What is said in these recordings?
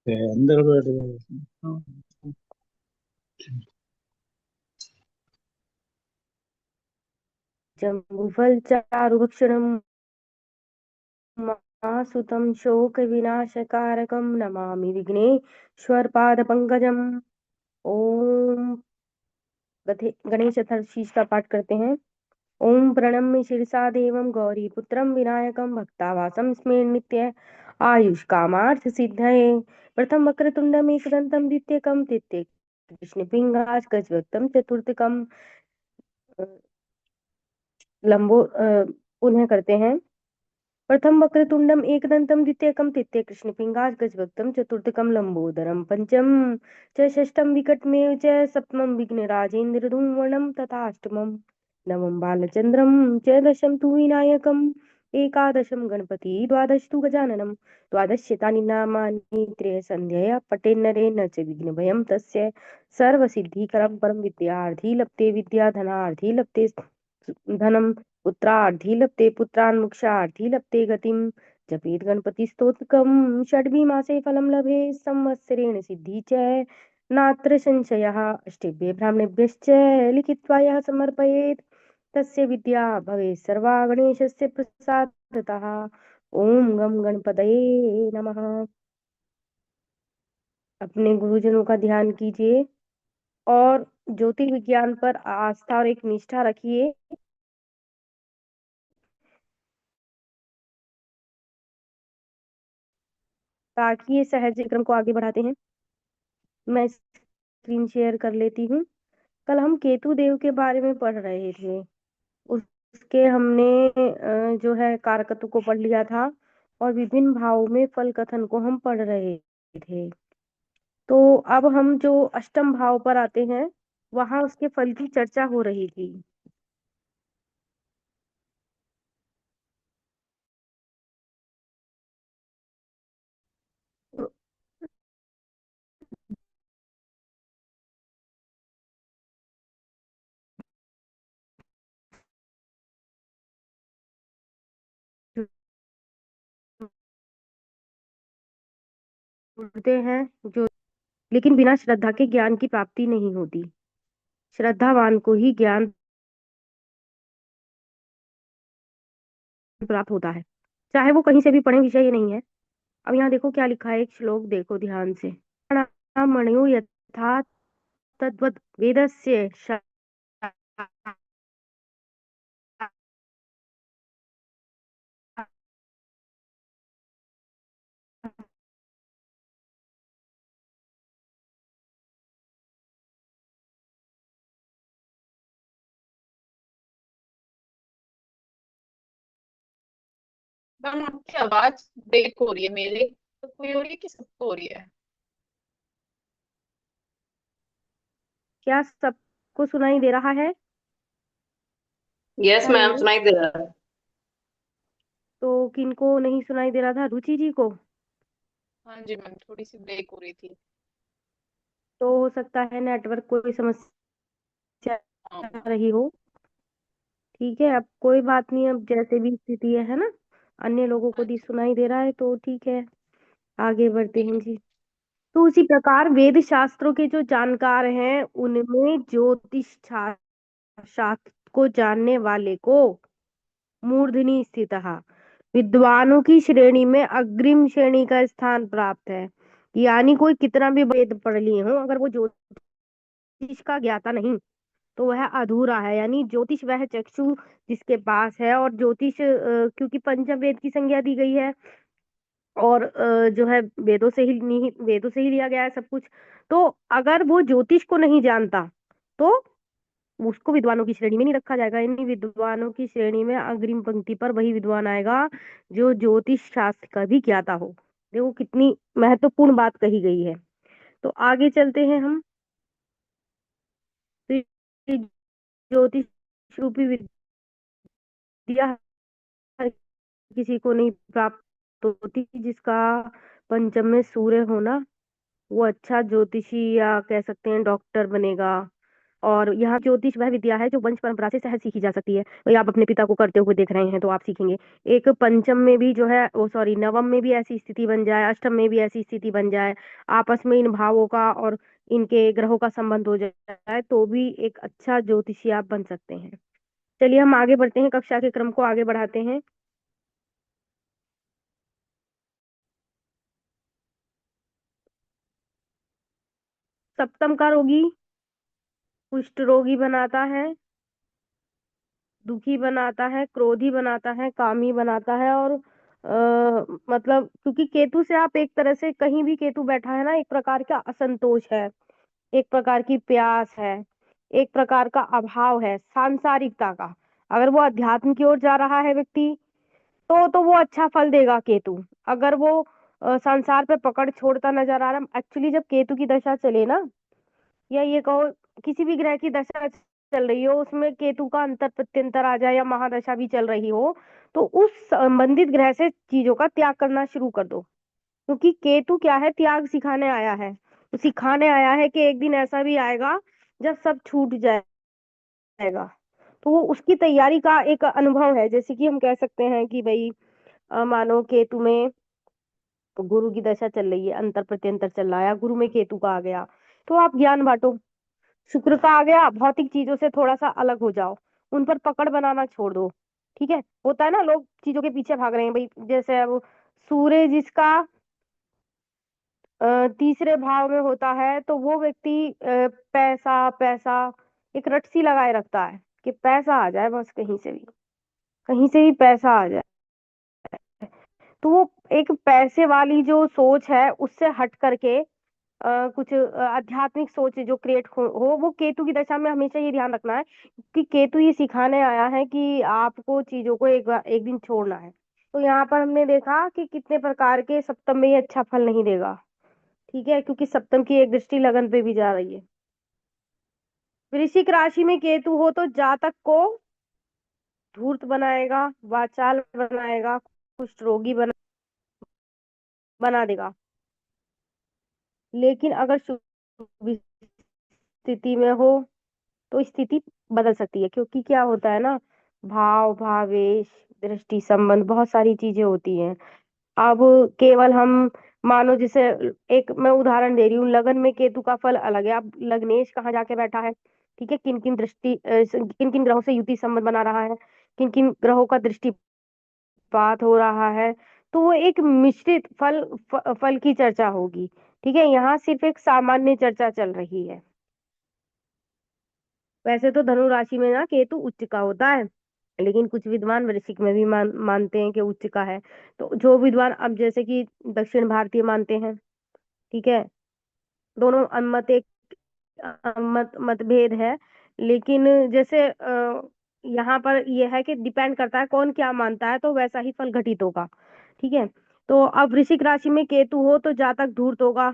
के अंदर बैठ गए। जम्बूफल चारुभक्षणम् मासुतं शोकविनाशकारकं नमामि विघ्नेश्वरपादपङ्कजम्। ओम गणेश चतुर्थी का पाठ करते हैं। ओम प्रणम्य शिरसा देवं गौरीपुत्रं विनायकं भक्तावासं स्मे नित्य आयुष कामार्थ सिद्धये। प्रथम वक्रतुंडम एकदंतं द्वितीयकं तृतीयं कृष्णपिंगाच गजवक्त्रं चतुर्थकं पुनः करते हैं। प्रथम वक्रतुंडम एकदंतं द्वितीयकं तृतीय कृष्णपिंगाच गजवक्त्रं चतुर्थकं लंबोदरं पंचम च षष्ठं विकटमेव च सप्तमं विघ्नराजेन्द्रधूम्रवर्णं तथाष्टमं नवम बालचंद्रम च दशम तु विनायकम् एकादशं गणपति द्वादश तु गजाननम् द्वादशेतानि नामानि त्रयसन्ध्यया पठेन्नरेण च विघ्नभयं तस्य सर्वसिद्धिकरं परं विद्यार्थी लप्ते विद्याधनार्थी लप्ते धनम पुत्रार्थी लप्ते पुत्रान् मोक्षार्थी लप्ते गतिम् जपेत गणपति स्तोत्रकम् षड्भी मासे फलं लभे संवत्सरेण सिद्धि च नात्र संशयः अष्टेभ्य ब्राह्मणेभ्यश्च लिखित्वा यः समर्पयेत् तस्य विद्या भवेत् सर्वा गणेशस्य प्रसादतः। ओम गम गणपतये नमः। अपने गुरुजनों का ध्यान कीजिए और ज्योतिर्विज्ञान पर आस्था और एक निष्ठा रखिए ताकि ये सहज क्रम को आगे बढ़ाते हैं। मैं स्क्रीन शेयर कर लेती हूँ। कल हम केतु देव के बारे में पढ़ रहे थे। उसके हमने जो है कारकत्व को पढ़ लिया था और विभिन्न भावों में फल कथन को हम पढ़ रहे थे। तो अब हम जो अष्टम भाव पर आते हैं वहां उसके फल की चर्चा हो रही थी। जुड़ते हैं जो, लेकिन बिना श्रद्धा के ज्ञान की प्राप्ति नहीं होती। श्रद्धावान को ही ज्ञान प्राप्त होता है, चाहे वो कहीं से भी पढ़े, विषय ये नहीं है। अब यहाँ देखो क्या लिखा है, एक श्लोक देखो ध्यान से। मणयो यथा तद्वद् वेदस्य मैम आपकी आवाज ब्रेक हो रही है। मेरे तो कोई हो रही है कि सबको हो रही है? क्या सबको सुनाई दे रहा है? Yes hello. मैम, सुनाई दे रहा है। तो किनको नहीं सुनाई दे रहा था? रुचि जी को? हाँ जी मैम, थोड़ी सी ब्रेक हो रही थी। तो हो सकता है नेटवर्क कोई समस्या हाँ हाँ। रही हो। ठीक है, अब कोई बात नहीं, अब जैसे भी स्थिति है ना, अन्य लोगों को हाँ भी जी। सुनाई दे रहा है तो ठीक है, आगे बढ़ते ठीक हैं है। जी। तो उसी प्रकार वेद शास्त्रों के जो जानकार हैं उनमें ज्योतिष शास्त्र को जानने वाले को मूर्धनि स्थित विद्वानों की श्रेणी में अग्रिम श्रेणी का स्थान प्राप्त है। यानी कोई कितना भी वेद पढ़ लिए हो, अगर वो ज्योतिष का ज्ञाता नहीं तो वह अधूरा है। यानी ज्योतिष वह चक्षु जिसके पास है, और ज्योतिष क्योंकि पंचम वेद की संज्ञा दी गई है और जो है वेदों से ही लिया गया है सब कुछ। तो अगर वो ज्योतिष को नहीं जानता तो उसको विद्वानों की श्रेणी में नहीं रखा जाएगा। यानी विद्वानों की श्रेणी में अग्रिम पंक्ति पर वही विद्वान आएगा जो ज्योतिष शास्त्र का भी ज्ञाता हो। देखो कितनी महत्वपूर्ण बात कही गई है। तो आगे चलते हैं हम। तो ये ज्योतिष रूपी विद्या हर किसी को नहीं प्राप्त होती। जिसका पंचम में सूर्य होना, वो अच्छा ज्योतिषी या कह सकते हैं डॉक्टर बनेगा। और यहाँ ज्योतिष वह विद्या है जो वंश परंपरा से सहज सीखी जा सकती है। वही आप अपने पिता को करते हुए देख रहे हैं तो आप सीखेंगे। एक पंचम में भी जो है वो सॉरी नवम में भी ऐसी स्थिति बन जाए, अष्टम में भी ऐसी स्थिति बन जाए, आपस में इन भावों का और इनके ग्रहों का संबंध हो जाए तो भी एक अच्छा ज्योतिषी आप बन सकते हैं। चलिए हम आगे बढ़ते हैं, कक्षा के क्रम को आगे बढ़ाते हैं। सप्तम का रोगी कुष्ठ रोगी बनाता है, दुखी बनाता है, क्रोधी बनाता है, कामी बनाता है और मतलब क्योंकि केतु से आप एक तरह से कहीं भी केतु बैठा है ना, एक प्रकार का असंतोष है, एक प्रकार की प्यास है, एक प्रकार का अभाव है सांसारिकता का। अगर वो अध्यात्म की ओर जा रहा है व्यक्ति तो वो अच्छा फल देगा केतु। अगर वो संसार पे पकड़ छोड़ता नजर आ रहा है, एक्चुअली जब केतु की दशा चले ना, या ये कहो किसी भी ग्रह की दशा चल रही हो उसमें केतु का अंतर प्रत्यंतर आ जाए या महादशा भी चल रही हो, तो उस संबंधित ग्रह से चीजों का त्याग करना शुरू कर दो। क्योंकि केतु क्या है, त्याग सिखाने आया है। वो सिखाने आया है कि एक दिन ऐसा भी आएगा जब सब छूट जाएगा। तो वो उसकी तैयारी का एक अनुभव है। जैसे कि हम कह सकते हैं कि भाई मानो केतु में गुरु की दशा चल रही है, अंतर प्रत्यंतर चल रहा है, गुरु में केतु का आ गया, तो आप ज्ञान बांटो। शुक्र का आ गया, भौतिक चीजों से थोड़ा सा अलग हो जाओ, उन पर पकड़ बनाना छोड़ दो। ठीक है, होता है ना लोग चीजों के पीछे भाग रहे हैं भाई, जैसे अब सूर्य जिसका तीसरे भाव में होता है तो वो व्यक्ति पैसा पैसा एक रट सी लगाए रखता है कि पैसा आ जाए, बस कहीं से भी पैसा आ जाए। तो वो एक पैसे वाली जो सोच है उससे हट करके कुछ आध्यात्मिक सोच जो क्रिएट हो वो केतु की दशा में हमेशा ये ध्यान रखना है कि केतु ये सिखाने आया है कि आपको चीजों को एक दिन छोड़ना है। तो यहाँ पर हमने देखा कि कितने प्रकार के सप्तम में ये अच्छा फल नहीं देगा। ठीक है, क्योंकि सप्तम की एक दृष्टि लगन पे भी जा रही है। वृश्चिक राशि में केतु हो तो जातक को धूर्त बनाएगा, वाचाल बनाएगा, कुष्ठ रोगी बना देगा। लेकिन अगर शुभ स्थिति में हो तो स्थिति बदल सकती है, क्योंकि क्या होता है ना, भाव भावेश दृष्टि संबंध बहुत सारी चीजें होती हैं। अब केवल हम मानो जैसे एक मैं उदाहरण दे रही हूँ, लगन में केतु का फल अलग है। अब लग्नेश कहाँ जाके बैठा है, ठीक है, किन किन किन किन ग्रहों से युति संबंध बना रहा है, किन किन ग्रहों का दृष्टिपात हो रहा है, तो वो एक मिश्रित फल की चर्चा होगी। ठीक है, यहाँ सिर्फ एक सामान्य चर्चा चल रही है। वैसे तो धनु राशि में ना केतु उच्च का होता है, लेकिन कुछ विद्वान वृश्चिक में भी मानते हैं कि उच्च का है। तो जो विद्वान अब जैसे कि दक्षिण भारतीय मानते हैं, ठीक है, दोनों मत एक मतभेद है। लेकिन जैसे यहाँ पर यह है कि डिपेंड करता है कौन क्या मानता है, तो वैसा ही फल घटित होगा। ठीक है, तो अब वृश्चिक राशि में केतु हो तो जातक धूर्त होगा,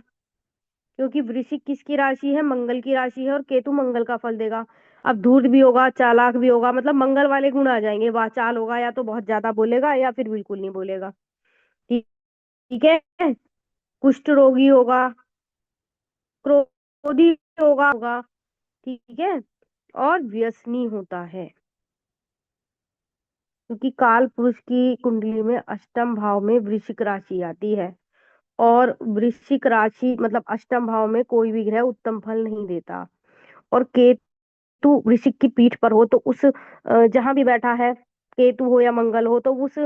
क्योंकि वृश्चिक किसकी राशि है, मंगल की राशि है, और केतु मंगल का फल देगा। अब धूर्त भी होगा, चालाक भी होगा, मतलब मंगल वाले गुण आ जाएंगे। वाचाल होगा, या तो बहुत ज्यादा बोलेगा या फिर बिल्कुल नहीं बोलेगा। ठीक ठीक है, कुष्ठ रोगी होगा, क्रोधी होगा, ठीक है, और व्यसनी होता है। क्योंकि काल पुरुष की कुंडली में अष्टम भाव में वृश्चिक राशि आती है, और वृश्चिक राशि मतलब अष्टम भाव में कोई भी ग्रह उत्तम फल नहीं देता। और केतु वृश्चिक की पीठ पर हो तो उस जहां भी बैठा है, केतु हो या मंगल हो, तो उस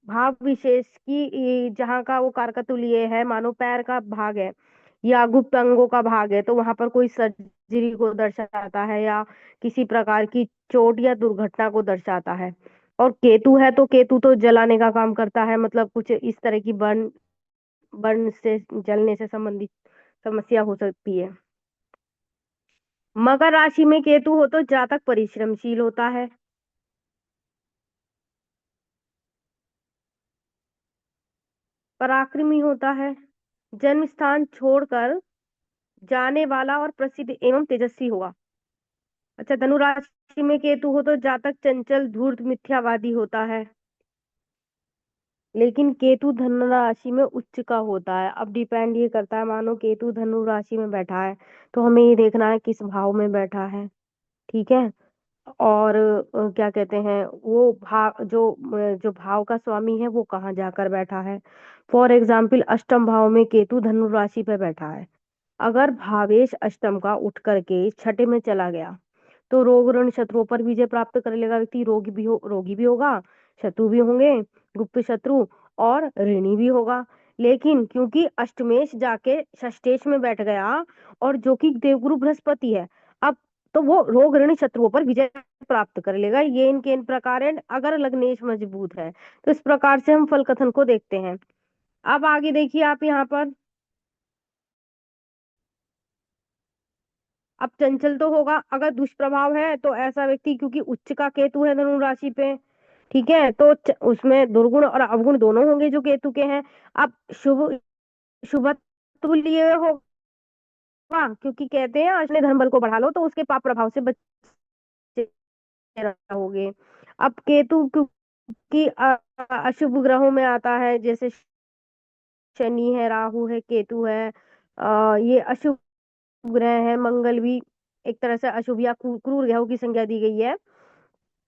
भाव विशेष की जहाँ का वो कारकतुल्य है, मानो पैर का भाग है या गुप्त अंगों का भाग है, तो वहां पर कोई सर्जरी को दर्शाता है या किसी प्रकार की चोट या दुर्घटना को दर्शाता है। और केतु है तो केतु तो जलाने का काम करता है, मतलब कुछ इस तरह की बर्न बर्न से जलने से संबंधित समस्या हो सकती है। मकर राशि में केतु हो तो जातक परिश्रमशील होता है, पराक्रमी होता है, जन्म स्थान छोड़कर जाने वाला और प्रसिद्ध एवं तेजस्वी होगा। अच्छा, धनु राशि में केतु हो तो जातक चंचल धूर्त मिथ्यावादी होता है, लेकिन केतु धनु राशि में उच्च का होता है। अब डिपेंड ये करता है, मानो केतु धनु राशि में बैठा है तो हमें ये देखना है किस भाव में बैठा है। ठीक है। और क्या कहते हैं, वो भाव जो भाव का स्वामी है वो कहाँ जाकर बैठा है। फॉर एग्जाम्पल अष्टम भाव में केतु धनु राशि पे बैठा है, अगर भावेश अष्टम का उठ करके छठे में चला गया तो रोग ऋण शत्रुओं पर विजय प्राप्त कर लेगा व्यक्ति। रोगी भी होगा, शत्रु भी होंगे, गुप्त शत्रु, और ऋणी भी होगा। लेकिन क्योंकि अष्टमेश जाके षष्ठेश में बैठ गया और जो कि देवगुरु बृहस्पति है, अब तो वो रोग ऋण शत्रुओं पर विजय प्राप्त कर लेगा। ये इनके इन प्रकार है, अगर लग्नेश मजबूत है तो इस प्रकार से हम फल कथन को देखते हैं। अब आगे देखिए आप यहाँ पर, अब चंचल तो होगा, अगर दुष्प्रभाव है तो ऐसा व्यक्ति, क्योंकि उच्च का केतु है धनु राशि पे, ठीक है, तो उसमें दुर्गुण और अवगुण दोनों होंगे जो केतु के हैं। अब शुभत्व लिए हुए होगा, क्योंकि कहते हैं अपने धन बल को बढ़ा लो तो उसके पाप प्रभाव से बचे रहोगे। अब केतु क्योंकि अशुभ ग्रहों में आता है, जैसे शनि है, राहु है, केतु है, ये अशुभ ग्रह है। मंगल भी एक तरह से अशुभ या क्रूर ग्रहों की संज्ञा दी गई है,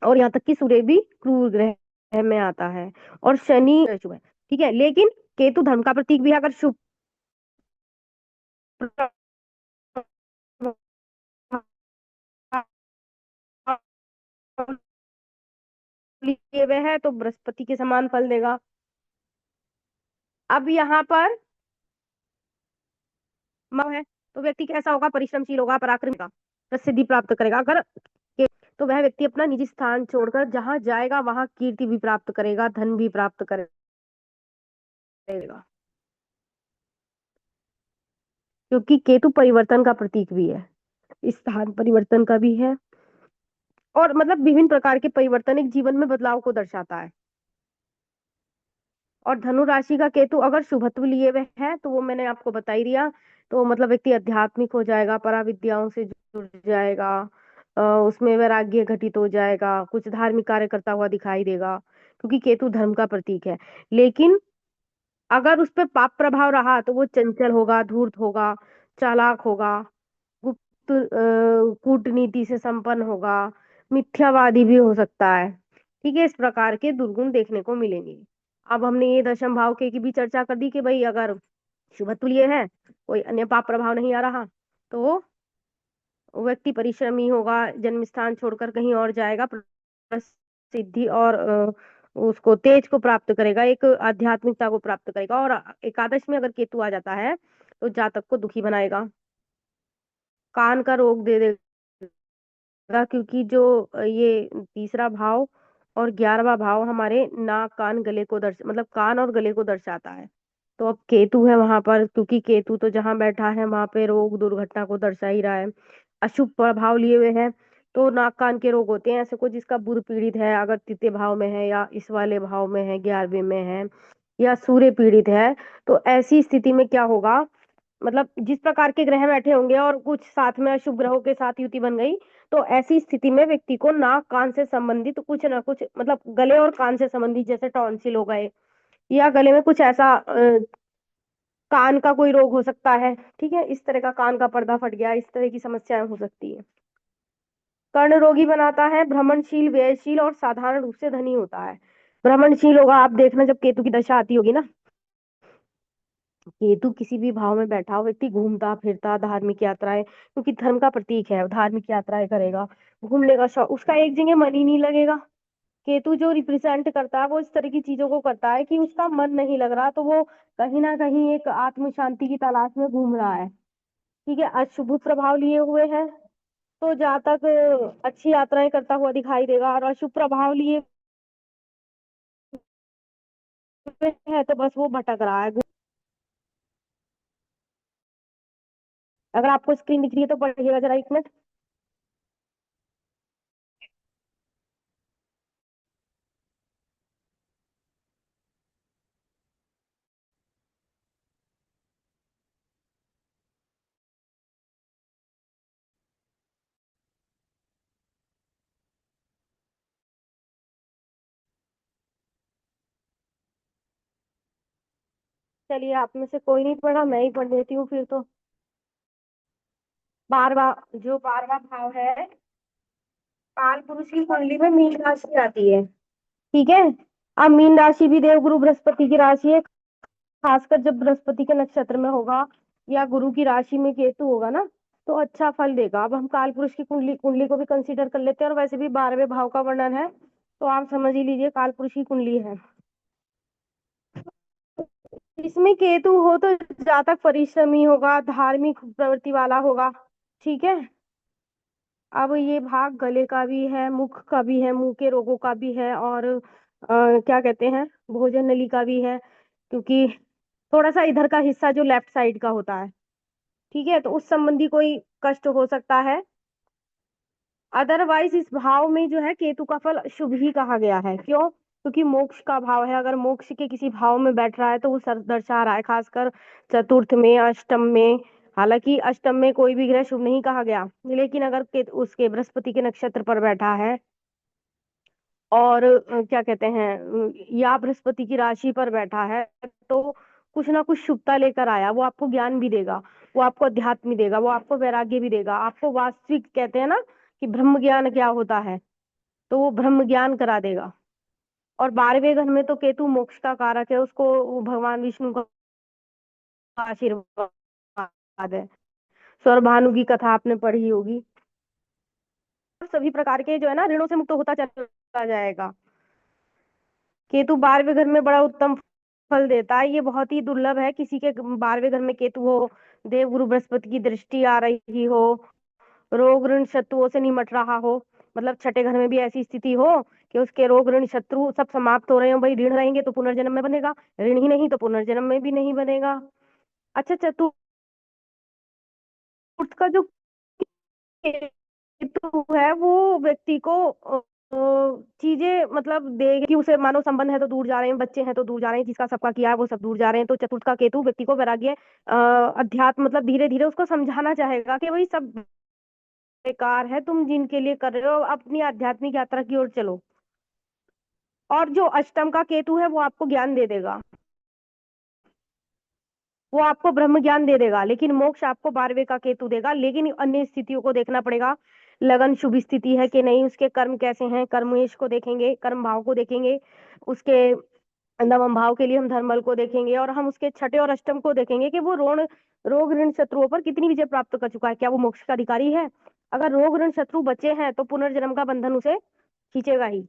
और यहाँ तक कि सूर्य भी क्रूर ग्रह में आता है, और शनि शुभ है। ठीक है, लेकिन केतु धर्म का प्रतीक भी है। अगर शुभ लिए हुए है तो बृहस्पति के समान फल देगा। अब यहाँ पर है तो व्यक्ति कैसा होगा, परिश्रमशील होगा, पराक्रमी होगा, प्रसिद्धि प्राप्त करेगा। अगर तो वह व्यक्ति अपना निजी स्थान छोड़कर जहां जाएगा वहां कीर्ति भी प्राप्त करेगा, धन भी प्राप्त करेगा, क्योंकि केतु परिवर्तन का प्रतीक भी है, स्थान परिवर्तन का भी है, और मतलब विभिन्न प्रकार के परिवर्तन एक जीवन में बदलाव को दर्शाता है। और धनु राशि का केतु अगर शुभत्व लिए हुए है तो वो मैंने आपको बता ही दिया, तो मतलब व्यक्ति आध्यात्मिक हो जाएगा, पराविद्याओं से जुड़ जाएगा, उसमें वैराग्य घटित हो जाएगा, कुछ धार्मिक कार्य करता हुआ दिखाई देगा, क्योंकि केतु धर्म का प्रतीक है। लेकिन अगर उस पर पाप प्रभाव रहा तो वो चंचल होगा, धूर्त होगा, चालाक होगा, गुप्त कूटनीति से संपन्न होगा, मिथ्यावादी भी हो सकता है। ठीक है, इस प्रकार के दुर्गुण देखने को मिलेंगे। अब हमने ये दशम भाव के की भी चर्चा कर दी कि भाई अगर शुभ तुल्य है, कोई अन्य पाप प्रभाव नहीं आ रहा, तो व्यक्ति परिश्रमी होगा, जन्म स्थान छोड़कर कहीं और जाएगा, प्रसिद्धि और उसको तेज को प्राप्त करेगा, एक आध्यात्मिकता को प्राप्त करेगा। और एकादश में अगर केतु आ जाता है तो जातक को दुखी बनाएगा, कान का रोग दे देगा, क्योंकि जो ये तीसरा भाव और 11वां भाव हमारे नाक कान गले को मतलब कान और गले को दर्शाता है। तो अब केतु है वहां पर, क्योंकि केतु तो जहां बैठा है वहां पे रोग दुर्घटना को दर्शा ही रहा है। अशुभ प्रभाव लिए हुए हैं तो नाक कान के रोग होते हैं। ऐसे को जिसका बुध पीड़ित है, अगर तृतीय भाव में है या इस वाले भाव में है, 11वें में है, या सूर्य पीड़ित है, तो ऐसी स्थिति में क्या होगा, मतलब जिस प्रकार के ग्रह बैठे होंगे और कुछ साथ में अशुभ ग्रहों के साथ युति बन गई, तो ऐसी स्थिति में व्यक्ति को नाक कान से संबंधित कुछ ना कुछ, मतलब गले और कान से संबंधित, जैसे टॉन्सिल हो गए, या गले में कुछ ऐसा कान का कोई रोग हो सकता है। ठीक है, इस तरह का कान का पर्दा फट गया, इस तरह की समस्याएं हो सकती है। कर्ण रोगी बनाता है, भ्रमणशील, व्ययशील और साधारण रूप से धनी होता है। भ्रमणशील होगा, आप देखना जब केतु की दशा आती होगी ना, केतु किसी भी भाव में बैठा हो, व्यक्ति घूमता फिरता, धार्मिक यात्राएं, क्योंकि धर्म का प्रतीक है, धार्मिक यात्राएं करेगा, घूमने का शौक, उसका एक जगह मन ही नहीं लगेगा। केतु जो रिप्रेजेंट करता है वो इस तरह की चीजों को करता है कि उसका मन नहीं लग रहा तो वो कहीं ना कहीं एक आत्म शांति की तलाश में घूम रहा है। ठीक है, अशुभ प्रभाव लिए हुए है तो जहाँ तक अच्छी यात्राएं करता हुआ दिखाई देगा, और अशुभ प्रभाव लिए हुए है तो बस वो भटक रहा है। अगर आपको स्क्रीन दिख रही है तो पढ़िएगा जरा 1 मिनट। चलिए, आप में से कोई नहीं पढ़ा, मैं ही पढ़ देती हूँ फिर तो। 12वां, जो 12वां भाव है, काल पुरुष की कुंडली में मीन राशि आती है। ठीक है। अब मीन राशि भी देवगुरु बृहस्पति की राशि है। खासकर जब बृहस्पति के नक्षत्र में होगा या गुरु की राशि में केतु होगा ना, तो अच्छा फल देगा। अब हम काल पुरुष की कुंडली कुंडली को भी कंसीडर कर लेते हैं, और वैसे भी 12वें भाव का वर्णन है, तो आप समझ ही लीजिए काल पुरुष की कुंडली है। इसमें केतु हो तो जातक परिश्रमी होगा, धार्मिक प्रवृत्ति वाला होगा। ठीक है। अब ये भाग गले का भी है, मुख का भी है, मुंह के रोगों का भी है, और क्या कहते हैं, भोजन नली का भी है, क्योंकि थोड़ा सा इधर का हिस्सा जो लेफ्ट साइड का होता है। ठीक है, तो उस संबंधी कोई कष्ट हो सकता है। अदरवाइज इस भाव में जो है केतु का फल शुभ ही कहा गया है। क्यों? क्योंकि मोक्ष का भाव है। अगर मोक्ष के किसी भाव में बैठ रहा है तो वो सर दर्शा रहा है, खासकर चतुर्थ में, अष्टम में। हालांकि अष्टम में कोई भी ग्रह शुभ नहीं कहा गया, लेकिन अगर उसके बृहस्पति के नक्षत्र पर बैठा है, और क्या कहते हैं, या बृहस्पति की राशि पर बैठा है, तो कुछ ना कुछ शुभता लेकर आया। वो आपको ज्ञान भी देगा, वो आपको अध्यात्म देगा, वो आपको वैराग्य भी देगा, आपको वास्तविक, कहते हैं ना कि ब्रह्म ज्ञान क्या होता है, तो वो ब्रह्म ज्ञान करा देगा। और 12वें घर में तो केतु मोक्ष का कारक है, उसको भगवान विष्णु का आशीर्वाद है। सौर भानु की कथा आपने पढ़ी होगी। सभी प्रकार के जो है ना ऋणों से मुक्त होता चला जाएगा। केतु 12वें घर में बड़ा उत्तम फल देता है। ये बहुत ही दुर्लभ है किसी के 12वें घर में केतु हो, देव गुरु बृहस्पति की दृष्टि आ रही हो, रोग ऋण शत्रुओं से निमट रहा हो। मतलब छठे घर में भी ऐसी स्थिति हो कि उसके रोग ऋण शत्रु सब समाप्त हो रहे हो। भाई, ऋण रहेंगे तो पुनर्जन्म में बनेगा, ऋण ही नहीं तो पुनर्जन्म में भी नहीं बनेगा। अच्छा, चतुर्थ का जो केतु है वो व्यक्ति को चीजें मतलब देगी, कि उसे मानव संबंध है तो दूर जा रहे हैं, बच्चे हैं तो दूर जा रहे हैं, जिसका सबका किया है वो सब दूर जा रहे हैं। तो चतुर्थ का केतु व्यक्ति को वैराग्य, अध्यात्म, मतलब धीरे धीरे उसको समझाना चाहेगा कि भाई सब बेकार है, तुम जिनके लिए कर रहे हो अपनी आध्यात्मिक यात्रा की ओर चलो। और जो अष्टम का केतु है वो आपको ज्ञान दे देगा, वो आपको ब्रह्म ज्ञान दे देगा, लेकिन मोक्ष आपको 12वें का केतु देगा। लेकिन अन्य स्थितियों को देखना पड़ेगा, लगन शुभ स्थिति है कि नहीं, उसके कर्म कैसे हैं, कर्मेश को देखेंगे, कर्म भाव को देखेंगे, उसके नवम भाव के लिए हम धर्म बल को देखेंगे, और हम उसके छठे और अष्टम को देखेंगे कि वो रोग ऋण शत्रुओं पर कितनी विजय प्राप्त कर चुका है, क्या वो मोक्ष का अधिकारी है। अगर रोग ऋण शत्रु बचे हैं तो पुनर्जन्म का बंधन उसे खींचेगा ही।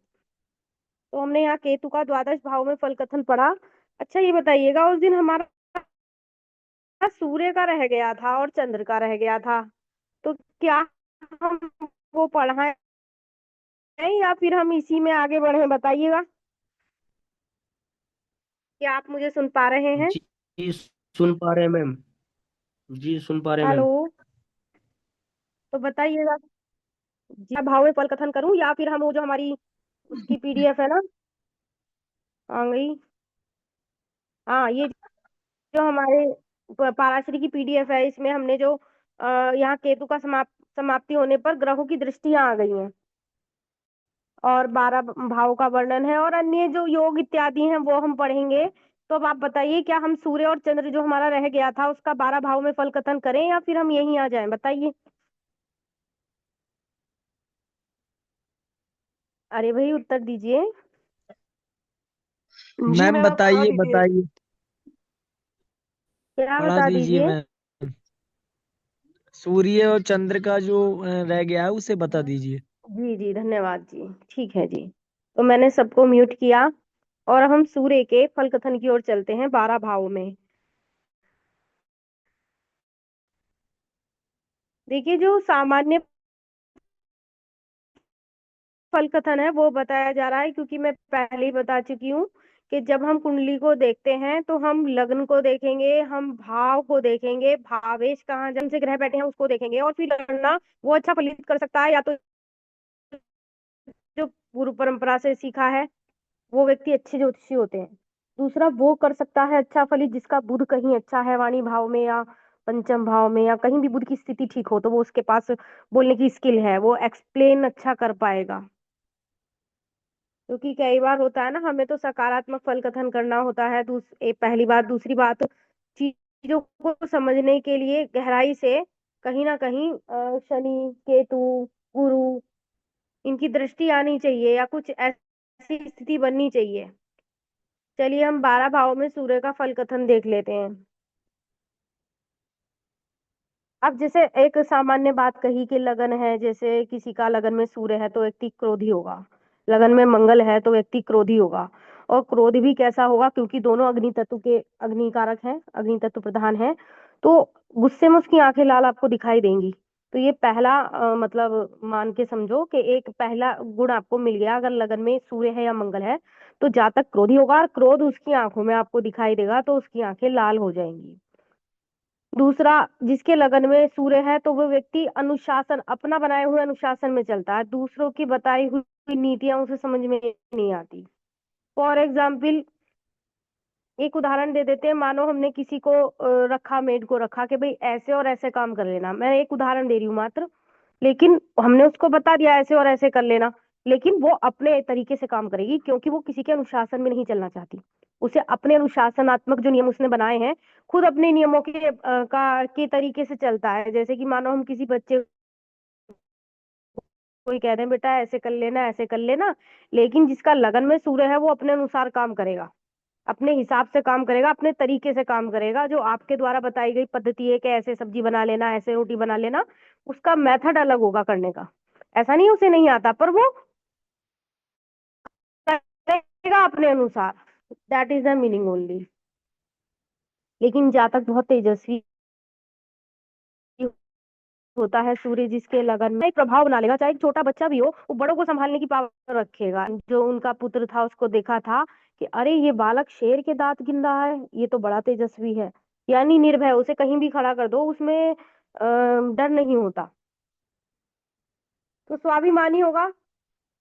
तो हमने यहाँ केतु का द्वादश भाव में फल कथन पढ़ा। अच्छा, ये बताइएगा, उस दिन हमारा सूर्य का रह गया था और चंद्र का रह गया था, तो क्या हम वो पढ़ाएं या फिर हम इसी में आगे बढ़े, बताइएगा। क्या आप मुझे सुन पा रहे हैं? जी, सुन पा रहे हैं मैम। जी, सुन पा रहे हैं हेलो। मैम। तो बताइएगा, जी भाव में फल कथन करूं या फिर हम वो जो हमारी उसकी पीडीएफ है ना, आ गई। हाँ, ये जो हमारे पाराशरी की पीडीएफ है, इसमें हमने जो यहाँ केतु का समाप्ति होने पर ग्रहों की दृष्टियां आ गई हैं, और 12 भाव का वर्णन है, और अन्य जो योग इत्यादि हैं वो हम पढ़ेंगे। तो अब आप बताइए, क्या हम सूर्य और चंद्र जो हमारा रह गया था उसका 12 भाव में फल कथन करें या फिर हम यहीं आ जाएं, बताइए। अरे भाई, उत्तर दीजिए। जी मैम मैम, आप पढ़ा बताइए दीजिए। बताइए। क्या पढ़ा बता दीजिए दीजिए। मैम। सूर्य और चंद्र का जो रह गया है उसे बता दीजिए। जी जी, धन्यवाद जी, ठीक है जी। तो मैंने सबको म्यूट किया, और हम सूर्य के फल कथन की ओर चलते हैं 12 भाव में। देखिए, जो सामान्य फल कथन है वो बताया जा रहा है, क्योंकि मैं पहले ही बता चुकी हूँ कि जब हम कुंडली को देखते हैं तो हम लग्न को देखेंगे, हम भाव को देखेंगे, भावेश कहाँ जन्म से ग्रह बैठे हैं उसको देखेंगे, और फिर लड़ना वो अच्छा फलित कर सकता है, या तो जो पूर्व परंपरा से सीखा है वो व्यक्ति अच्छे ज्योतिषी होते हैं। दूसरा, वो कर सकता है अच्छा फलित जिसका बुध कहीं अच्छा है, वाणी भाव में या पंचम भाव में, या कहीं भी बुध की स्थिति ठीक हो, तो वो उसके पास बोलने की स्किल है, वो एक्सप्लेन अच्छा कर पाएगा। क्योंकि कई बार होता है ना, हमें तो सकारात्मक फल कथन करना होता है। पहली बात, दूसरी बात, चीजों को समझने के लिए गहराई से कहीं ना कहीं शनि, केतु, गुरु, इनकी दृष्टि आनी चाहिए, या कुछ ऐसी स्थिति बननी चाहिए। चलिए हम 12 भावों में सूर्य का फल कथन देख लेते हैं। अब जैसे एक सामान्य बात कही कि लगन है, जैसे किसी का लगन में सूर्य है तो व्यक्ति क्रोधी होगा, लगन में मंगल है तो व्यक्ति क्रोधी होगा। और क्रोध भी कैसा होगा, क्योंकि दोनों अग्नि तत्व के, अग्नि कारक हैं, अग्नि तत्व प्रधान है, तो गुस्से में उसकी आंखें लाल आपको दिखाई देंगी। तो ये पहला मतलब मान के समझो कि एक पहला गुण आपको मिल गया। अगर लगन में सूर्य है या मंगल है तो जातक क्रोधी होगा, और क्रोध उसकी आंखों में आपको दिखाई देगा, तो उसकी आंखें लाल हो जाएंगी। दूसरा, जिसके लगन में सूर्य है तो वो व्यक्ति अनुशासन, अपना बनाए हुए अनुशासन में चलता है, दूसरों की बताई हुई नीतियां उसे समझ में नहीं आती। फॉर एग्जाम्पल, एक उदाहरण दे देते हैं। मानो हमने किसी को रखा, मेड को रखा कि भाई ऐसे और ऐसे काम कर लेना, मैं एक उदाहरण दे रही हूँ मात्र, लेकिन हमने उसको बता दिया ऐसे और ऐसे कर लेना, लेकिन वो अपने तरीके से काम करेगी, क्योंकि वो किसी के अनुशासन में नहीं चलना चाहती। उसे अपने अनुशासनात्मक जो नियम उसने बनाए हैं, खुद अपने नियमों के तरीके से चलता है। जैसे कि मानो हम किसी बच्चे को ही कह रहे हैं बेटा ऐसे कर लेना, ऐसे कर लेना, लेकिन जिसका लगन में सूर्य है वो अपने अनुसार काम करेगा, अपने हिसाब से काम करेगा, अपने तरीके से काम करेगा। जो आपके द्वारा बताई गई पद्धति है कि ऐसे सब्जी बना लेना, ऐसे रोटी बना लेना, उसका मेथड अलग होगा करने का। ऐसा नहीं उसे नहीं आता, पर वो करेगा अपने अनुसार। That is the meaning only. लेकिन जातक बहुत तेजस्वी होता है, सूर्य जिसके लगन में एक प्रभाव बना लेगा, चाहे एक छोटा बच्चा भी हो, वो बड़ों को संभालने की पावर रखेगा। जो उनका पुत्र था उसको देखा था कि अरे ये बालक शेर के दांत गिन रहा है, ये तो बड़ा तेजस्वी है, यानी निर्भय, उसे कहीं भी खड़ा कर दो, उसमें डर नहीं होता। तो स्वाभिमानी होगा,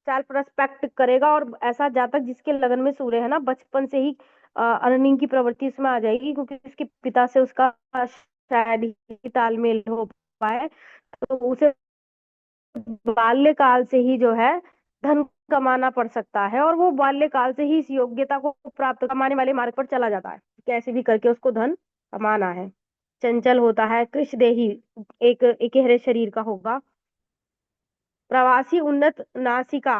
सेल्फ रेस्पेक्ट करेगा। और ऐसा जातक जिसके लगन में सूर्य है ना, बचपन से ही अर्निंग की प्रवृत्ति उसमें आ जाएगी, क्योंकि उसके पिता से उसका शायद ही तालमेल हो पाए, तो उसे बाल्यकाल से ही जो है धन कमाना पड़ सकता है, और वो बाल्यकाल से ही इस योग्यता को प्राप्त कमाने वाले मार्ग पर चला जाता है, कैसे भी करके उसको धन कमाना है। चंचल होता है, कृषदेही, एक इकहरे शरीर का होगा। प्रवासी, उन्नत नासिका,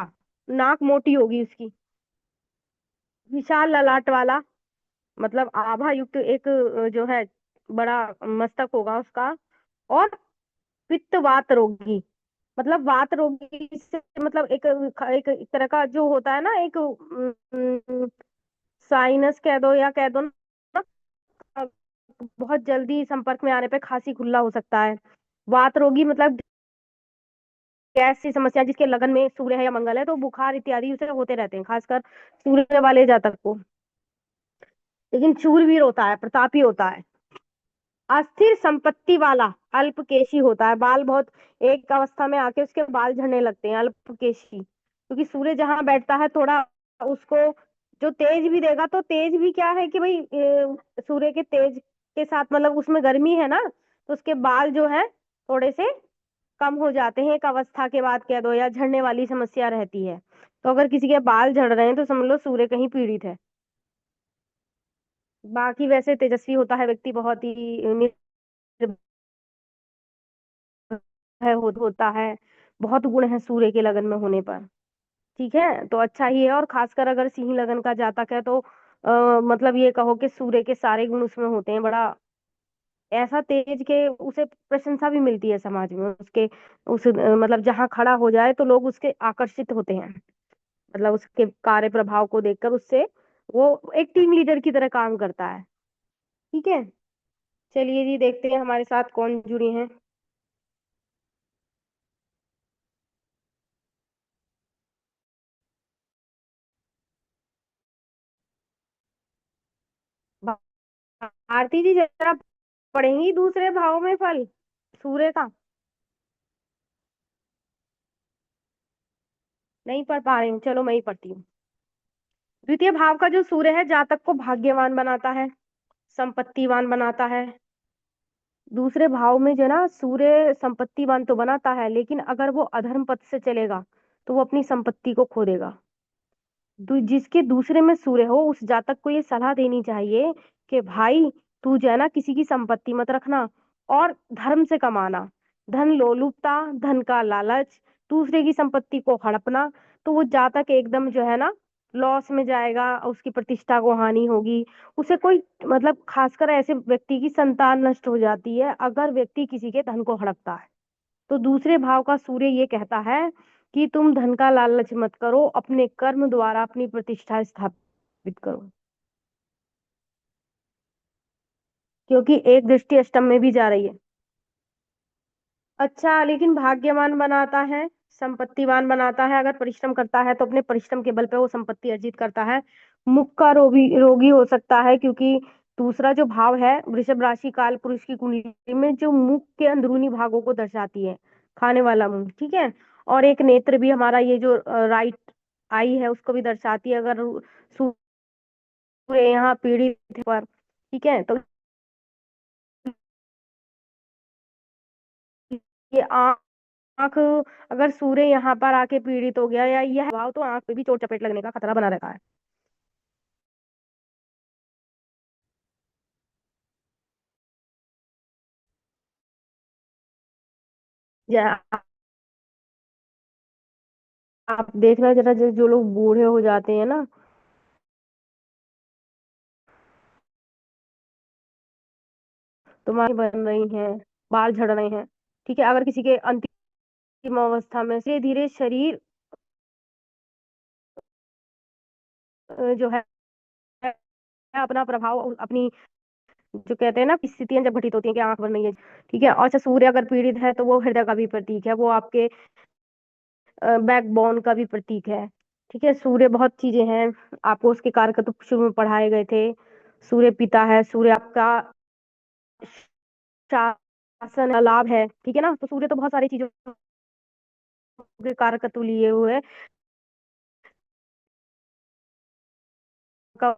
नाक मोटी होगी उसकी। विशाल ललाट वाला, मतलब आभा युक्त एक जो है बड़ा मस्तक होगा उसका। और पित्त वात रोगी, मतलब वात रोगी से मतलब एक तरह का जो होता है ना, एक साइनस कह दो या कह दो ना, बहुत जल्दी संपर्क में आने पे खांसी खुल्ला हो सकता है। वात रोगी मतलब गैस की समस्या, जिसके लगन में सूर्य है या मंगल है तो बुखार इत्यादि उसे होते रहते हैं, खासकर सूर्य वाले जातक को। लेकिन शूरवीर होता है, प्रतापी होता है। अस्थिर संपत्ति वाला, अल्पकेशी होता है, बाल बहुत, एक अवस्था में आके उसके बाल झड़ने लगते हैं, अल्पकेशी, क्योंकि सूर्य जहां बैठता है थोड़ा उसको जो तेज भी देगा, तो तेज भी क्या है कि भाई सूर्य के तेज के साथ मतलब उसमें गर्मी है ना, तो उसके बाल जो है थोड़े से कम हो जाते हैं एक अवस्था के बाद कह दो, या झड़ने वाली समस्या रहती है। तो अगर किसी के बाल झड़ रहे हैं तो समझ लो सूर्य कहीं पीड़ित है। बाकी वैसे तेजस्वी होता है व्यक्ति, बहुत ही होता है, बहुत गुण है सूर्य के लगन में होने पर। ठीक है, तो अच्छा ही है। और खासकर अगर सिंह लगन का जातक है तो मतलब ये कहो कि सूर्य के सारे गुण उसमें होते हैं, बड़ा ऐसा तेज के उसे प्रशंसा भी मिलती है समाज में उसके, मतलब जहाँ खड़ा हो जाए तो लोग उसके आकर्षित होते हैं, मतलब उसके कार्य प्रभाव को देखकर उससे वो एक टीम लीडर की तरह काम करता है। ठीक है, चलिए जी देखते हैं हमारे साथ कौन जुड़ी हैं। भारती जी जरा पढ़ेंगी दूसरे भाव में फल सूर्य का? नहीं पढ़ पा रही हूँ, चलो मैं ही पढ़ती हूँ। द्वितीय भाव का जो सूर्य है जातक को भाग्यवान बनाता है, संपत्तिवान बनाता है। दूसरे भाव में जो ना सूर्य संपत्तिवान तो बनाता है, लेकिन अगर वो अधर्म पथ से चलेगा तो वो अपनी संपत्ति को खो देगा। जिसके दूसरे में सूर्य हो उस जातक को ये सलाह देनी चाहिए कि भाई तू जो है ना किसी की संपत्ति मत रखना, और धर्म से कमाना। धन लोलुपता, धन का लालच, दूसरे की संपत्ति को हड़पना, तो वो जातक एकदम जो है ना लॉस में जाएगा, उसकी प्रतिष्ठा को हानि होगी। उसे कोई मतलब खासकर ऐसे व्यक्ति की संतान नष्ट हो जाती है अगर व्यक्ति किसी के धन को हड़पता है। तो दूसरे भाव का सूर्य ये कहता है कि तुम धन का लालच मत करो, अपने कर्म द्वारा अपनी प्रतिष्ठा स्थापित करो, क्योंकि एक दृष्टि अष्टम में भी जा रही है। अच्छा, लेकिन भाग्यवान बनाता है, संपत्तिवान बनाता है, अगर परिश्रम करता है तो अपने परिश्रम के बल पे वो संपत्ति अर्जित करता है। मुख का रोगी रोगी हो सकता है, क्योंकि दूसरा जो भाव है वृषभ राशि काल पुरुष की कुंडली में जो मुख के अंदरूनी भागों को दर्शाती है, खाने वाला मुंह, ठीक है। और एक नेत्र भी हमारा ये जो राइट आई है उसको भी दर्शाती है। अगर सूर्य यहाँ पीड़ित है पर, ठीक है, तो ये आंख, अगर सूर्य यहाँ पर आके पीड़ित हो गया या यह भाव, तो आंख पे भी चोट चपेट लगने का खतरा बना रहता है। या आप देखना जरा, जो लोग बूढ़े हो जाते हैं ना, तो आंखें बन रही हैं, बाल झड़ रहे हैं, ठीक है, अगर किसी के अंतिम अवस्था में धीरे धीरे शरीर जो है अपना प्रभाव अपनी, जो कहते हैं ना स्थितियां जब घटित होती हैं कि आंख बन रही है, ठीक है। और अच्छा, सूर्य अगर पीड़ित है तो वो हृदय का भी प्रतीक है, वो आपके बैकबोन का भी प्रतीक है, ठीक है। सूर्य बहुत चीजें हैं, आपको उसके कारक तो शुरू में पढ़ाए गए थे। सूर्य पिता है, सूर्य आपका शासन लाभ है, ठीक है ना। तो सूर्य तो बहुत सारी चीजों के कारकत्व लिए हुए है का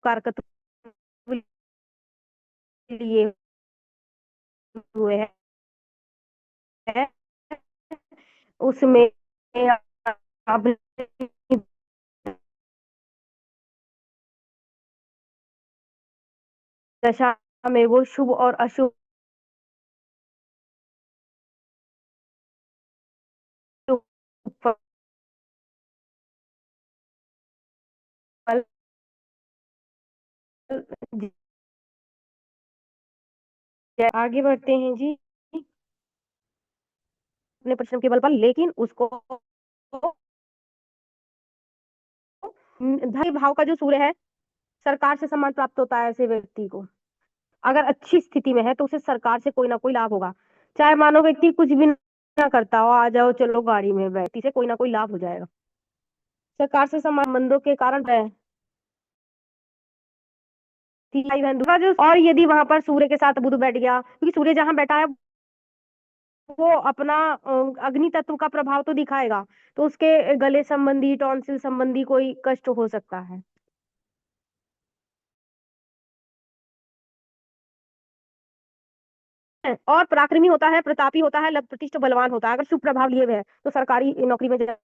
कारकत्व लिए हुए है उसमें। अब दशा में वो शुभ और अशुभ फल, आगे बढ़ते हैं जी अपने परिश्रम के बल पर, लेकिन उसको धन भाव का जो सूर्य है, सरकार से सम्मान प्राप्त होता है ऐसे व्यक्ति को। अगर अच्छी स्थिति में है तो उसे सरकार से कोई ना कोई लाभ होगा, चाहे मानो व्यक्ति कुछ भी ना करता हो, आ जाओ चलो गाड़ी में व्यक्ति से कोई ना कोई लाभ हो जाएगा। सरकार से संबंधों के कारण है, भाई बहन दूसरा जो, और यदि वहां पर सूर्य के साथ बुध बैठ गया, क्योंकि सूर्य जहां बैठा है वो अपना अग्नि तत्व का प्रभाव तो दिखाएगा, तो उसके गले संबंधी टॉन्सिल संबंधी कोई कष्ट हो सकता है। और पराक्रमी होता है, प्रतापी होता है, लव प्रतिष्ठ बलवान होता है। अगर शुभ प्रभाव लिए हुए है तो सरकारी नौकरी में जा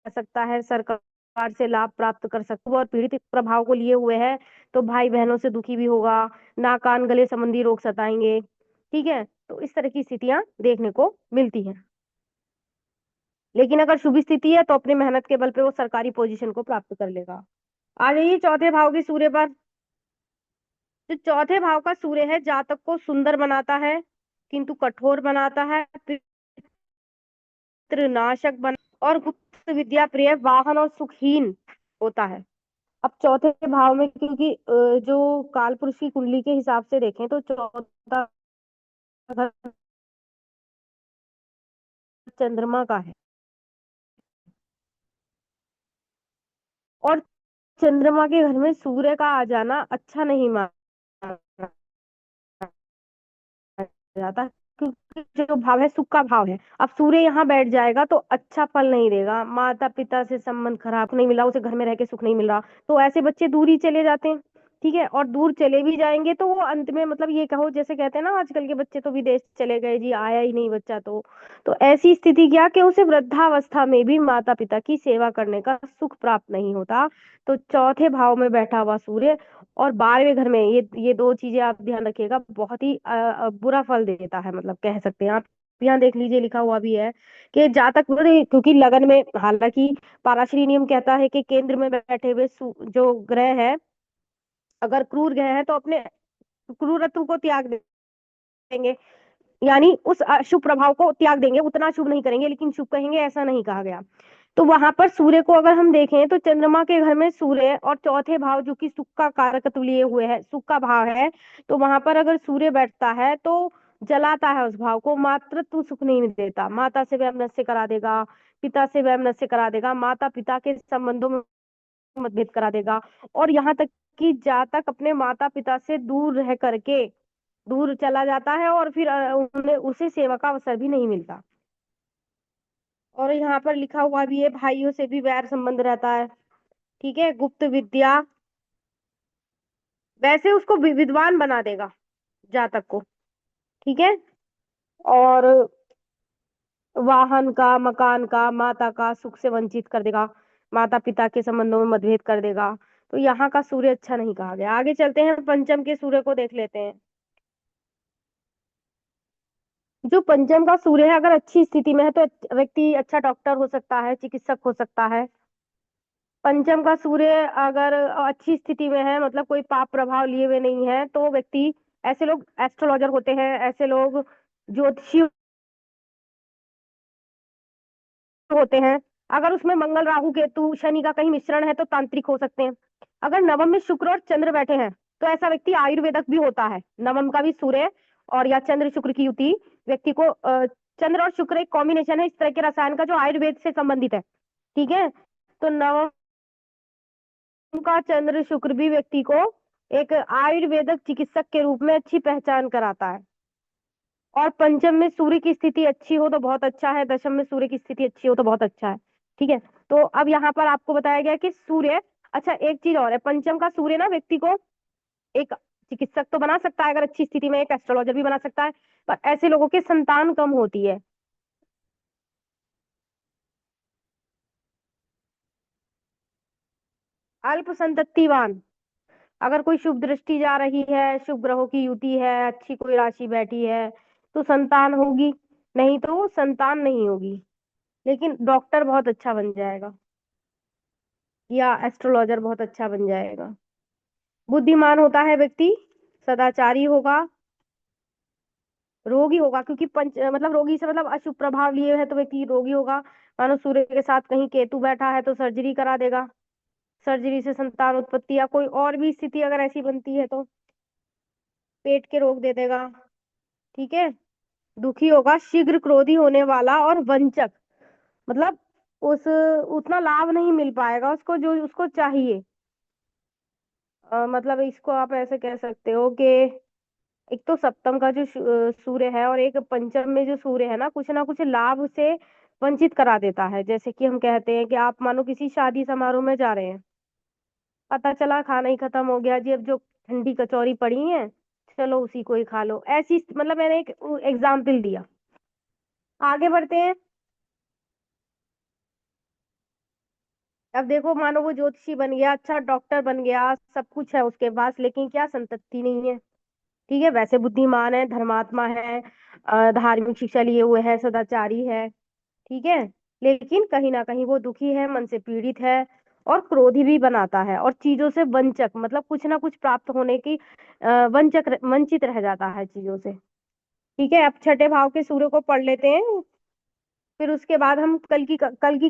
सकता है, सरकार से लाभ प्राप्त कर सकता है। और पीड़ित प्रभाव को लिए हुए है तो भाई बहनों से दुखी भी होगा, नाक कान गले संबंधी रोग सताएंगे, ठीक है। तो इस तरह की स्थितियां देखने को मिलती हैं। लेकिन अगर शुभ स्थिति है तो अपनी मेहनत के बल पे वो सरकारी पोजीशन को प्राप्त कर लेगा। आ जाइए चौथे भाव के सूर्य पर। जो चौथे भाव का सूर्य है जातक को सुंदर बनाता है, किंतु कठोर बनाता है, पितृनाशक बना और गुप्त विद्या प्रिय, वाहन और सुखहीन होता है। अब चौथे भाव में, क्योंकि जो काल पुरुष की कुंडली के हिसाब से देखें तो चौथा घर चंद्रमा का है, और चंद्रमा के घर में सूर्य का आ जाना अच्छा नहीं माना जाता, क्योंकि जो भाव है सुख का भाव है। अब सूर्य यहाँ बैठ जाएगा तो अच्छा फल नहीं देगा, माता पिता से संबंध खराब नहीं मिला, उसे घर में रह के सुख नहीं मिल रहा, तो ऐसे बच्चे दूर ही चले जाते हैं। ठीक है, और दूर चले भी जाएंगे तो वो अंत में, मतलब ये कहो, जैसे कहते हैं ना आजकल के बच्चे तो विदेश चले गए जी, आया ही नहीं बच्चा, तो ऐसी स्थिति क्या कि उसे वृद्धावस्था में भी माता पिता की सेवा करने का सुख प्राप्त नहीं होता। तो चौथे भाव में बैठा हुआ सूर्य और 12वें घर में, ये दो चीजें आप ध्यान रखिएगा, बहुत ही बुरा फल देता है, मतलब कह सकते हैं आप। यहाँ देख लीजिए, लिखा हुआ भी है कि जातक, क्योंकि लगन में, हालांकि पाराशरी नियम कहता है कि केंद्र में बैठे हुए जो ग्रह है, अगर क्रूर ग्रह है तो अपने क्रूरत्व को त्याग देंगे, यानी उस अशुभ प्रभाव को त्याग देंगे, उतना शुभ नहीं करेंगे लेकिन शुभ कहेंगे, ऐसा नहीं कहा गया। तो वहां पर सूर्य को अगर हम देखें तो चंद्रमा के घर में सूर्य और चौथे भाव जो कि सुख का कारकत्व लिए हुए है, सुख का भाव है, तो वहां पर अगर सूर्य बैठता है तो जलाता है उस भाव को, मातृत्व सुख नहीं देता, माता से वैमनस्य करा देगा, पिता से वैमनस्य करा देगा, माता पिता के संबंधों में मतभेद करा देगा, और यहाँ तक कि जातक अपने माता पिता से दूर रह करके दूर चला जाता है, और फिर उन्हें उसे सेवा का अवसर भी नहीं मिलता। और यहाँ पर लिखा हुआ भी है, भाइयों से भी वैर संबंध रहता है। ठीक है, गुप्त विद्या, वैसे उसको विद्वान बना देगा जातक को। ठीक है, और वाहन का, मकान का, माता का सुख से वंचित कर देगा, माता पिता के संबंधों में मतभेद कर देगा। तो यहाँ का सूर्य अच्छा नहीं कहा गया। आगे चलते हैं, पंचम के सूर्य को देख लेते हैं। जो पंचम का सूर्य है, अगर अच्छी स्थिति में है तो व्यक्ति अच्छा डॉक्टर हो सकता है, चिकित्सक हो सकता है। पंचम का सूर्य अगर अच्छी स्थिति में है, मतलब कोई पाप प्रभाव लिए हुए नहीं है, तो व्यक्ति, ऐसे लोग एस्ट्रोलॉजर होते हैं, ऐसे लोग ज्योतिषी होते हैं। अगर उसमें मंगल राहु केतु शनि का कहीं मिश्रण है तो तांत्रिक हो सकते हैं। अगर नवम में शुक्र और चंद्र बैठे हैं तो ऐसा व्यक्ति आयुर्वेदक भी होता है। नवम का भी सूर्य और या चंद्र शुक्र की युति व्यक्ति को, चंद्र और शुक्र एक कॉम्बिनेशन है इस तरह के रसायन का जो आयुर्वेद से संबंधित है। ठीक है, तो नवम का चंद्र शुक्र भी व्यक्ति को एक आयुर्वेदक चिकित्सक के रूप में अच्छी पहचान कराता है। और पंचम में सूर्य की स्थिति अच्छी हो तो बहुत अच्छा है, दशम में सूर्य की स्थिति अच्छी हो तो बहुत अच्छा है। ठीक है, तो अब यहाँ पर आपको बताया गया कि सूर्य, अच्छा एक चीज और है, पंचम का सूर्य ना व्यक्ति को एक चिकित्सक तो बना सकता है, अगर अच्छी स्थिति में एक एस्ट्रोलॉजर भी बना सकता है, पर ऐसे लोगों की संतान कम होती है। अल्प संततिवान, अगर कोई शुभ दृष्टि जा रही है, शुभ ग्रहों की युति है, अच्छी कोई राशि बैठी है तो संतान होगी, नहीं तो संतान नहीं होगी, लेकिन डॉक्टर बहुत अच्छा बन जाएगा या एस्ट्रोलॉजर बहुत अच्छा बन जाएगा। बुद्धिमान होता है व्यक्ति, सदाचारी होगा, रोगी होगा, क्योंकि मतलब रोगी से मतलब अशुभ प्रभाव लिए है तो व्यक्ति रोगी होगा। मानो सूर्य के साथ कहीं केतु बैठा है तो सर्जरी करा देगा, सर्जरी से संतान उत्पत्ति या कोई और भी स्थिति अगर ऐसी बनती है तो पेट के रोग दे देगा। ठीक है, दुखी होगा, शीघ्र क्रोधी होने वाला और वंचक, मतलब उस उतना लाभ नहीं मिल पाएगा उसको जो उसको चाहिए। मतलब इसको आप ऐसे कह सकते हो कि एक तो सप्तम का जो सूर्य है और एक पंचम में जो सूर्य है ना कुछ लाभ से वंचित करा देता है। जैसे कि हम कहते हैं कि आप मानो किसी शादी समारोह में जा रहे हैं, पता चला खाना ही खत्म हो गया जी, अब जो ठंडी कचौरी पड़ी है चलो उसी को ही खा लो, ऐसी, मतलब मैंने एक एग्जाम्पल दिया। आगे बढ़ते हैं। अब देखो, मानो वो ज्योतिषी बन गया, अच्छा डॉक्टर बन गया, सब कुछ है उसके पास, लेकिन क्या संतति नहीं है। ठीक है, वैसे बुद्धिमान है, धर्मात्मा है, धार्मिक शिक्षा लिए हुए है, सदाचारी है। ठीक है, लेकिन कहीं ना कहीं वो दुखी है, मन से पीड़ित है, और क्रोधी भी बनाता है, और चीजों से वंचक, मतलब कुछ ना कुछ प्राप्त होने की वंचित रह जाता है चीजों से। ठीक है, अब छठे भाव के सूर्य को पढ़ लेते हैं, फिर उसके बाद हम कल की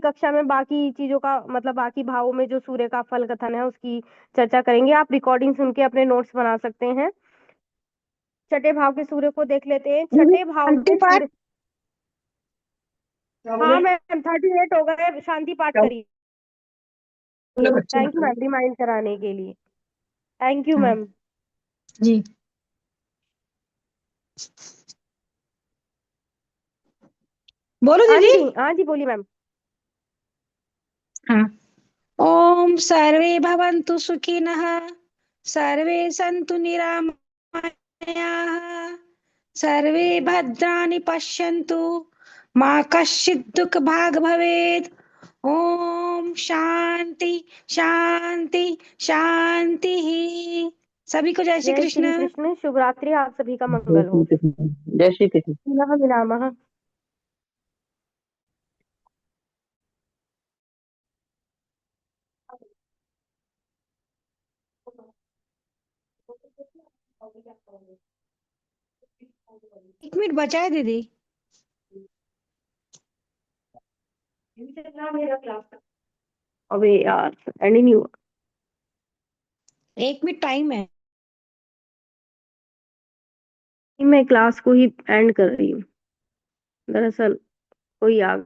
कक्षा में बाकी चीजों का, मतलब बाकी भावों में जो सूर्य का फल कथन है उसकी चर्चा करेंगे। आप रिकॉर्डिंग सुन के अपने नोट्स बना सकते हैं। छठे भाव के सूर्य को देख लेते हैं। दीदी छठे भाव शांति में पाठ सूर्य, हाँ मैम 38 हो गए, शांति पाठ करिए। बच्चे थैंक यू मैम रिमाइंड कराने के लिए, थैंक यू हाँ मैम। जी। बोलो हाँ दीदी। जी, हाँ जी, बोलिए मैम। हाँ। ओम सर्वे भवन्तु सुखिनः, सर्वे सन्तु निरामयाः, सर्वे भद्राणि पश्यन्तु, मा कश्चित् दुःखभाग् भवेत्। ओम शांति शांति शांति। सभी को जय श्री जय श्री कृष्ण। कृष्ण, शुभ रात्रि, आप सभी का जय मंगल श्री हो। कृष्ण। जय श्री कृष्ण। पुनः मिलामः। एक मिनट बचाए दीदी। अबे यार, एंड ही नहीं हुआ। एक मिनट टाइम है। मैं क्लास को ही एंड कर रही हूँ, दरअसल कोई आ